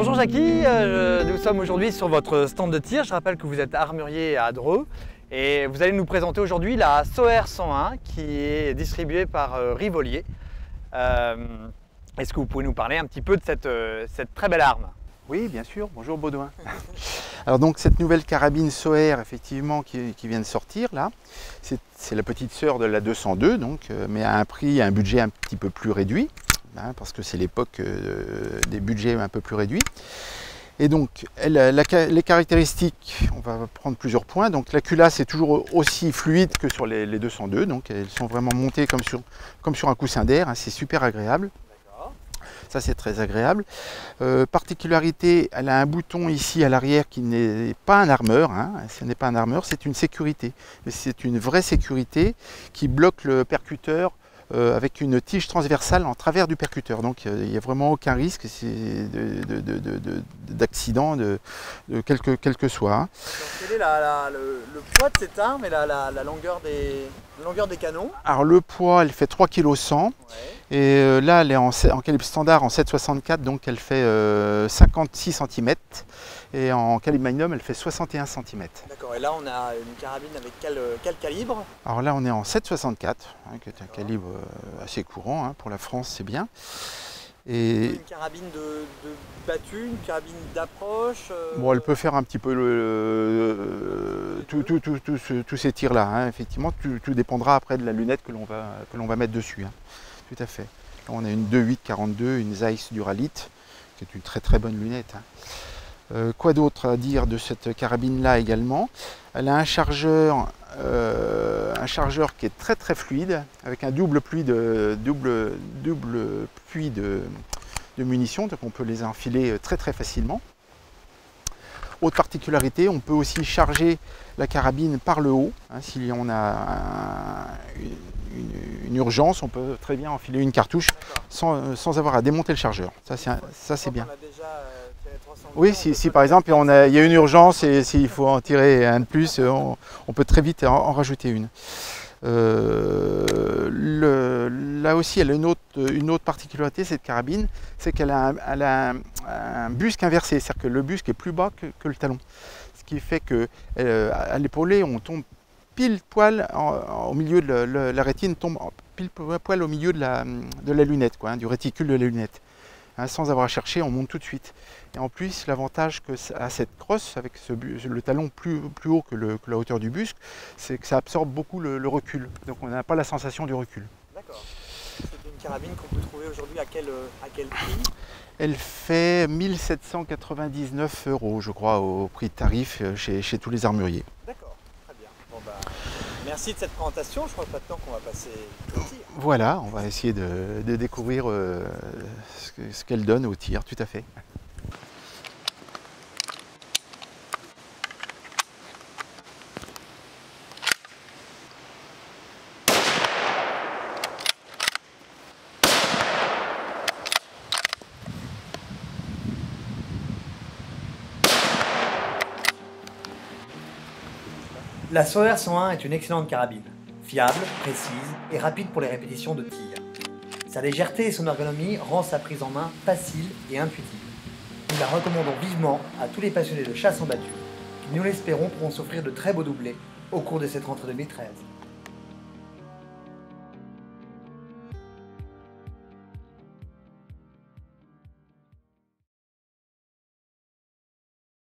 Bonjour Jackie, nous sommes aujourd'hui sur votre stand de tir. Je rappelle que vous êtes armurier à Dreux et vous allez nous présenter aujourd'hui la SOER 101 qui est distribuée par Rivolier. Est-ce que vous pouvez nous parler un petit peu de cette très belle arme? Oui, bien sûr. Bonjour Baudouin. Alors donc cette nouvelle carabine SOER effectivement qui vient de sortir là, c'est la petite sœur de la 202 donc, mais à un prix, à un budget un petit peu plus réduit. Parce que c'est l'époque des budgets un peu plus réduits. Et donc, les caractéristiques, on va prendre plusieurs points. Donc la culasse est toujours aussi fluide que sur les 202, donc elles sont vraiment montées comme sur un coussin d'air, hein, c'est super agréable. Ça c'est très agréable. Particularité, elle a un bouton ici à l'arrière qui n'est pas un armeur, hein. Ce n'est pas un armeur, c'est une sécurité. Mais c'est une vraie sécurité qui bloque le percuteur avec une tige transversale en travers du percuteur. Donc il n'y a vraiment aucun risque d'accident, quel que soit. Hein. Quel est le poids de cette arme et la longueur des canons? Alors le poids, elle fait 3,1 kg. Ouais. Et là, elle est en calibre standard en 7,64, donc elle fait 56 cm. Et en calibre Magnum, elle fait 61 cm. D'accord, et là on a une carabine avec quel calibre? Alors là on est en 7,64, hein, qui est un calibre assez courant, hein, pour la France c'est bien. Et une carabine de battue, une carabine d'approche Bon, elle peut faire un petit peu tous ces tirs-là, hein, effectivement, tout dépendra après de la lunette que l'on va mettre dessus. Hein. Tout à fait. Là, on a une 2.8-42, une Zeiss Duralyte, qui est une très très bonne lunette. Hein. Quoi d'autre à dire de cette carabine-là également? Elle a un chargeur qui est très très fluide, avec un double puits de munitions, donc on peut les enfiler très très facilement. Autre particularité, on peut aussi charger la carabine par le haut. Hein, si on a une urgence, on peut très bien enfiler une cartouche sans avoir à démonter le chargeur. Ça c'est bien. Oui, si par exemple il y a une urgence et s'il faut en tirer un de plus, on peut très vite en rajouter une. Là aussi, elle a une autre particularité, cette carabine, c'est qu'elle a un busque inversé, c'est-à-dire que le busque est plus bas que le talon. Ce qui fait qu'à l'épaulé, on tombe pile poil au milieu de la rétine, tombe pile poil au milieu de la lunette, quoi, hein, du réticule de la lunette. Hein, sans avoir à chercher, on monte tout de suite. Et en plus, l'avantage que a cette crosse, avec le talon plus haut que la hauteur du busque, c'est que ça absorbe beaucoup le recul. Donc on n'a pas la sensation du recul. D'accord. C'est une carabine qu'on peut trouver aujourd'hui à quel prix? Elle fait 1 799 €, je crois, au prix de tarif chez tous les armuriers. D'accord, très bien. Bon, merci de cette présentation. Je crois maintenant qu'on va passer au tir. Voilà, on va essayer de découvrir ce qu'elle donne au tir, tout à fait. La SOER 101 est une excellente carabine, fiable, précise et rapide pour les répétitions de tir. Sa légèreté et son ergonomie rendent sa prise en main facile et intuitive. Nous la recommandons vivement à tous les passionnés de chasse en battue, qui, nous l'espérons, pourront s'offrir de très beaux doublés au cours de cette rentrée 2013.